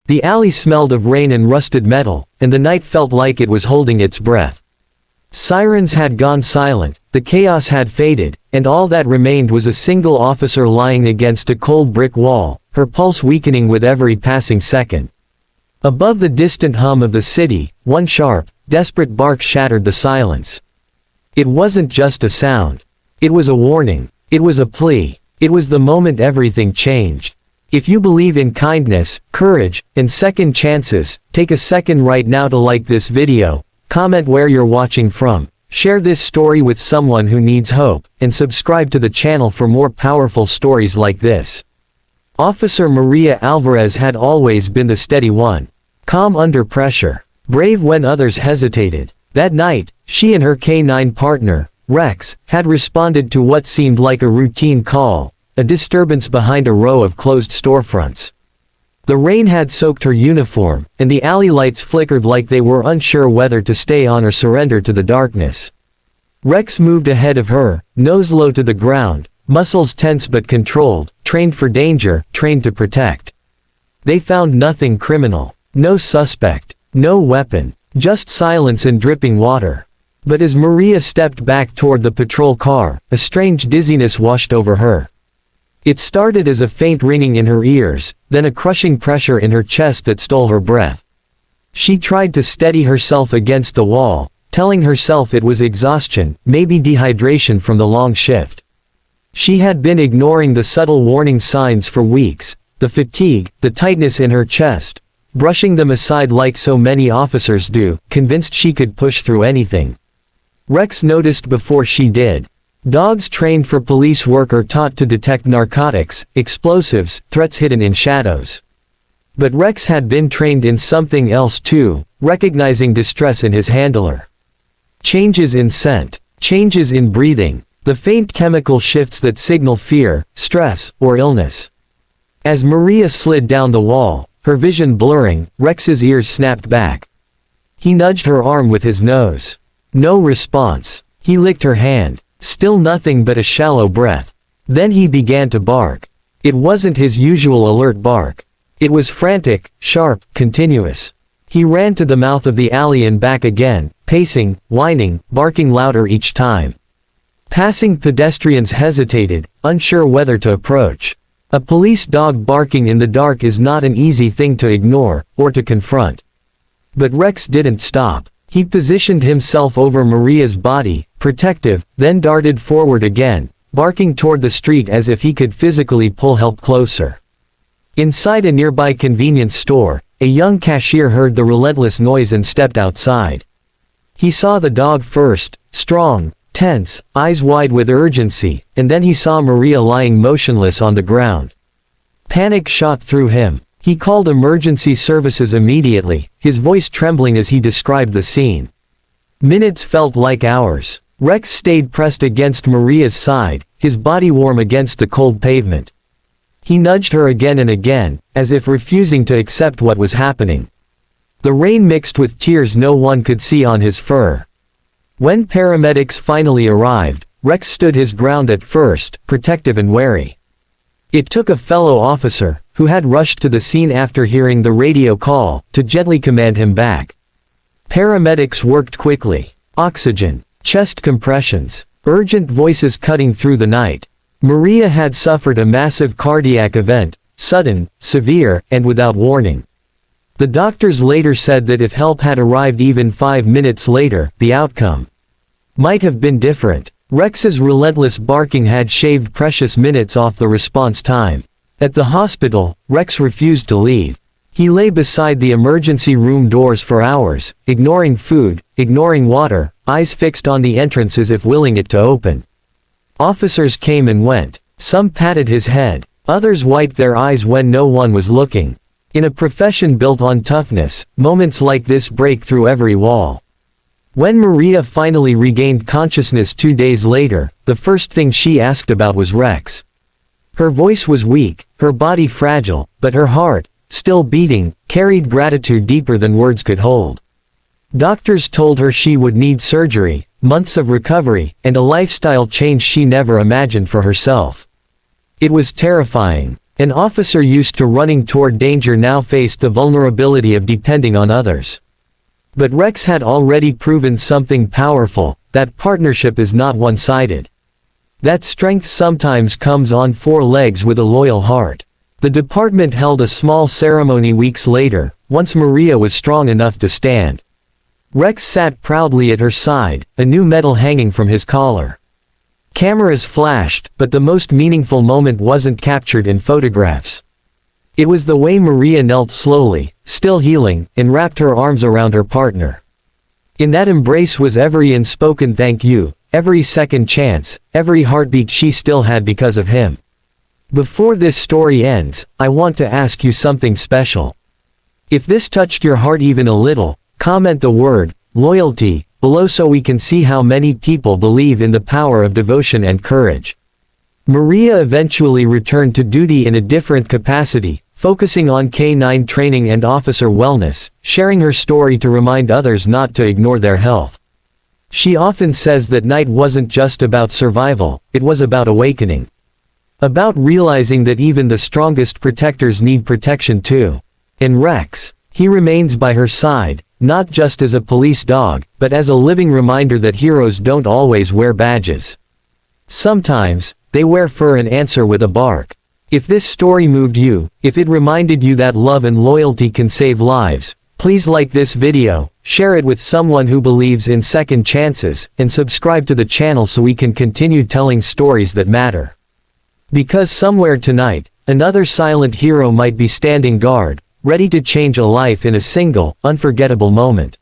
The alley smelled of rain and rusted metal, and the night felt like it was holding its breath. Sirens had gone silent, the chaos had faded, and all that remained was a single officer lying against a cold brick wall, her pulse weakening with every passing second. Above the distant hum of the city, one sharp, desperate bark shattered the silence. It wasn't just a sound. It was a warning. It was a plea. It was the moment everything changed. If you believe in kindness, courage, and second chances, take a second right now to like this video, comment where you're watching from, share this story with someone who needs hope, and subscribe to the channel for more powerful stories like this. Officer Maria Alvarez had always been the steady one. Calm under pressure. Brave when others hesitated. That night, she and her K-9 partner, Rex, had responded to what seemed like a routine call, a disturbance behind a row of closed storefronts. The rain had soaked her uniform, and the alley lights flickered like they were unsure whether to stay on or surrender to the darkness. Rex moved ahead of her, nose low to the ground, muscles tense but controlled, trained for danger, trained to protect. They found nothing criminal. No suspect. No weapon. Just silence and dripping water. But as Maria stepped back toward the patrol car, a strange dizziness washed over her. It started as a faint ringing in her ears, then a crushing pressure in her chest that stole her breath. She tried to steady herself against the wall, telling herself it was exhaustion, maybe dehydration from the long shift. She had been ignoring the subtle warning signs for weeks, the fatigue, the tightness in her chest, brushing them aside like so many officers do, convinced she could push through anything. Rex noticed before she did. Dogs trained for police work are taught to detect narcotics, explosives, threats hidden in shadows. But Rex had been trained in something else too, recognizing distress in his handler. Changes in scent, changes in breathing, the faint chemical shifts that signal fear, stress, or illness. As Maria slid down the wall, her vision blurring, Rex's ears snapped back. He nudged her arm with his nose. No response. He licked her hand. Still nothing but a shallow breath. Then he began to bark. It wasn't his usual alert bark. It was frantic, sharp, continuous. He ran to the mouth of the alley and back again, pacing, whining, barking louder each time. Passing pedestrians hesitated, unsure whether to approach. A police dog barking in the dark is not an easy thing to ignore, or to confront. But Rex didn't stop. He positioned himself over Maria's body, protective, then darted forward again, barking toward the street as if he could physically pull help closer. Inside a nearby convenience store, a young cashier heard the relentless noise and stepped outside. He saw the dog first, strong, tense, eyes wide with urgency, and then he saw Maria lying motionless on the ground. Panic shot through him. He called emergency services immediately, his voice trembling as he described the scene. Minutes felt like hours. Rex stayed pressed against Maria's side, his body warm against the cold pavement. He nudged her again and again, as if refusing to accept what was happening. The rain mixed with tears no one could see on his fur. When paramedics finally arrived, Rex stood his ground at first, protective and wary. It took a fellow officer, who had rushed to the scene after hearing the radio call, to gently command him back. Paramedics worked quickly. Oxygen, chest compressions, urgent voices cutting through the night. Maria had suffered a massive cardiac event, sudden, severe, and without warning. The doctors later said that if help had arrived even 5 minutes later, the outcome might have been different. Rex's relentless barking had shaved precious minutes off the response time. At the hospital, Rex refused to leave. He lay beside the emergency room doors for hours, ignoring food, ignoring water, eyes fixed on the entrance as if willing it to open. Officers came and went. Some patted his head. Others wiped their eyes when no one was looking. In a profession built on toughness, moments like this break through every wall. When Maria finally regained consciousness 2 days later, the first thing she asked about was Rex. Her voice was weak, her body fragile, but her heart, still beating, carried gratitude deeper than words could hold. Doctors told her she would need surgery, months of recovery, and a lifestyle change she never imagined for herself. It was terrifying. An officer used to running toward danger now faced the vulnerability of depending on others. But Rex had already proven something powerful, that partnership is not one-sided. That strength sometimes comes on four legs with a loyal heart. The department held a small ceremony weeks later, once Maria was strong enough to stand. Rex sat proudly at her side, a new medal hanging from his collar. Cameras flashed, but the most meaningful moment wasn't captured in photographs. It was the way Maria knelt slowly, still healing, and wrapped her arms around her partner. In that embrace was every unspoken thank you, every second chance, every heartbeat she still had because of him. Before this story ends, I want to ask you something special. If this touched your heart even a little, comment the word loyalty below so we can see how many people believe in the power of devotion and courage. Maria eventually returned to duty in a different capacity, focusing on K-9 training and officer wellness, sharing her story to remind others not to ignore their health. She often says that night wasn't just about survival, it was about awakening. About realizing that even the strongest protectors need protection too. And Rex, he remains by her side, not just as a police dog, but as a living reminder that heroes don't always wear badges. Sometimes, they wear fur and answer with a bark. If this story moved you, if it reminded you that love and loyalty can save lives, please like this video, share it with someone who believes in second chances, and subscribe to the channel so we can continue telling stories that matter. Because somewhere tonight, another silent hero might be standing guard, ready to change a life in a single, unforgettable moment.